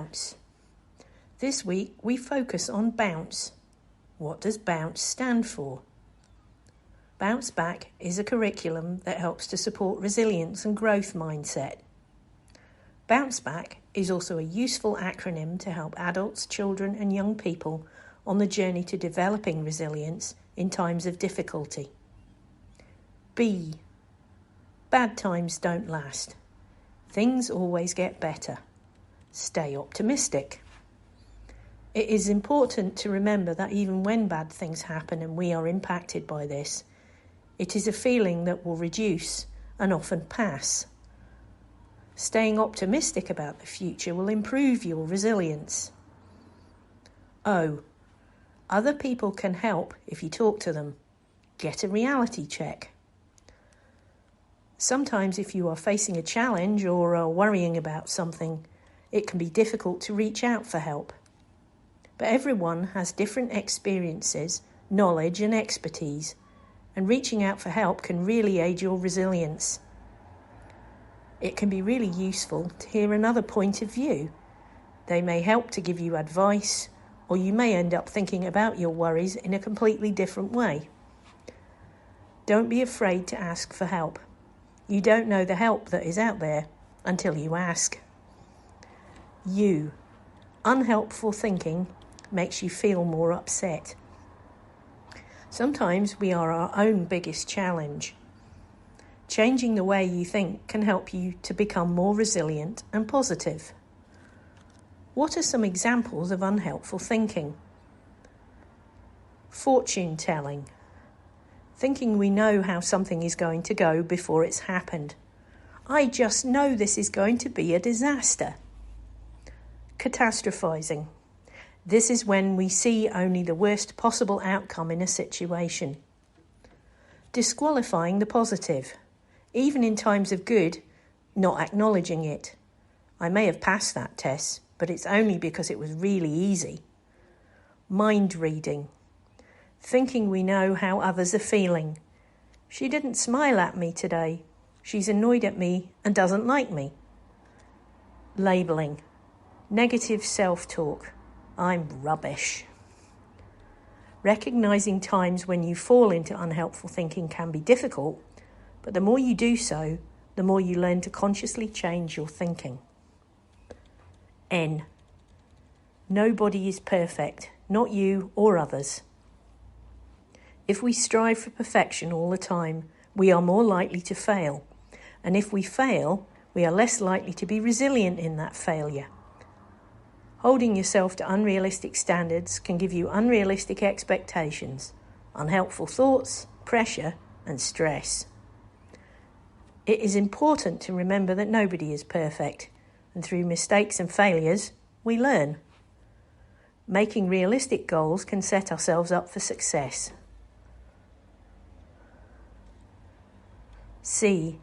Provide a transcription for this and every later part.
bounce. This week we focus on bounce. What does bounce stand for? Bounce Back is a curriculum that helps to support resilience and growth mindset. Bounce Back is also a useful acronym to help adults, children and young people on the journey to developing resilience in times of difficulty. B. Bad times don't last. Things always get better. Stay optimistic. It is important to remember that even when bad things happen and we are impacted by this, it is a feeling that will reduce and often pass. Staying optimistic about the future will improve your resilience. O. Other people can help if you talk to them. Get a reality check. Sometimes if you are facing a challenge or are worrying about something, it can be difficult to reach out for help. But everyone has different experiences, knowledge and expertise, and reaching out for help can really aid your resilience. It can be really useful to hear another point of view. They may help to give you advice, or you may end up thinking about your worries in a completely different way. Don't be afraid to ask for help. You don't know the help that is out there until you ask. U. Unhelpful thinking makes you feel more upset. Sometimes we are our own biggest challenge. Changing the way you think can help you to become more resilient and positive. What are some examples of unhelpful thinking? Fortune telling. Thinking we know how something is going to go before it's happened. I just know this is going to be a disaster. Catastrophizing. This is when we see only the worst possible outcome in a situation. Disqualifying the positive. Even in times of good, not acknowledging it. I may have passed that test, but it's only because it was really easy. Mind reading. Thinking we know how others are feeling. She didn't smile at me today. She's annoyed at me and doesn't like me. Labelling. Negative self-talk. I'm rubbish. Recognising times when you fall into unhelpful thinking can be difficult, but the more you do so, the more you learn to consciously change your thinking. N. Nobody is perfect, not you or others. If we strive for perfection all the time, we are more likely to fail. And if we fail, we are less likely to be resilient in that failure. Holding yourself to unrealistic standards can give you unrealistic expectations, unhelpful thoughts, pressure, and stress. It is important to remember that nobody is perfect, and through mistakes and failures, we learn. Making realistic goals can set ourselves up for success. C.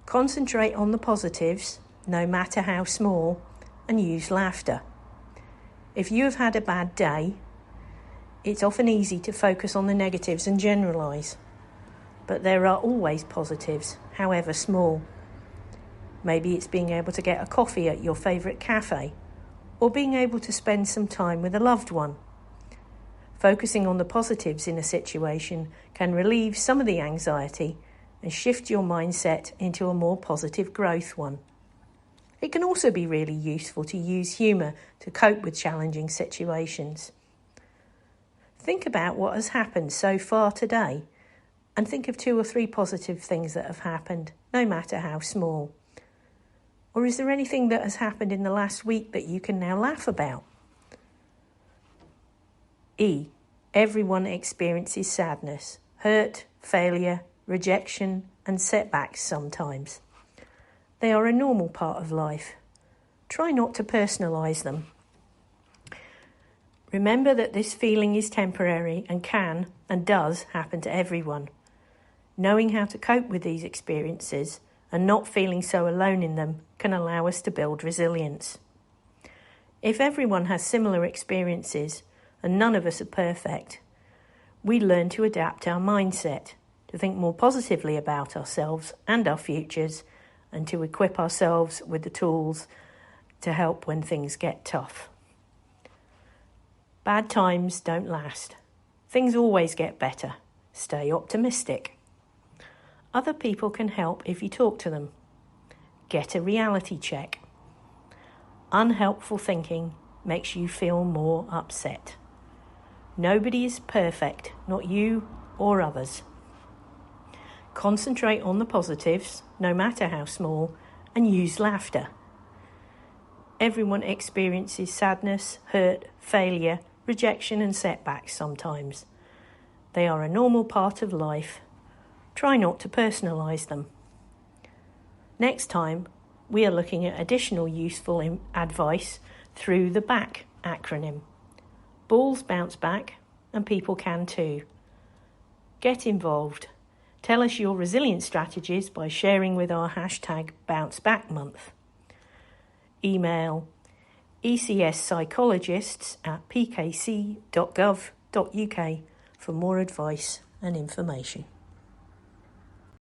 Concentrate on the positives, no matter how small, and use laughter. If you have had a bad day, it's often easy to focus on the negatives and generalise. But there are always positives, however small. Maybe it's being able to get a coffee at your favourite cafe, or being able to spend some time with a loved one. Focusing on the positives in a situation can relieve some of the anxiety and shift your mindset into a more positive growth one. It can also be really useful to use humour to cope with challenging situations. Think about what has happened so far today and think of 2 or 3 positive things that have happened, no matter how small. Or is there anything that has happened in the last week that you can now laugh about? E. Everyone experiences sadness, hurt, failure, rejection, and setbacks sometimes. They are a normal part of life. Try not to personalise them. Remember that this feeling is temporary and can and does happen to everyone. Knowing how to cope with these experiences and not feeling so alone in them can allow us to build resilience. If everyone has similar experiences and none of us are perfect, we learn to adapt our mindset, to think more positively about ourselves and our futures, and to equip ourselves with the tools to help when things get tough. Bad times don't last. Things always get better. Stay optimistic. Other people can help if you talk to them. Get a reality check. Unhelpful thinking makes you feel more upset. Nobody is perfect, not you or others. Concentrate on the positives, no matter how small, and use laughter. Everyone experiences sadness, hurt, failure, rejection and setbacks sometimes. They are a normal part of life. Try not to personalise them. Next time, we are looking at additional useful advice through the BACK acronym. Balls bounce back, and people can too. Get involved. Tell us your resilience strategies by sharing with our hashtag #BounceBackMonth. Email ecspsychologists@pkc.gov.uk for more advice and information.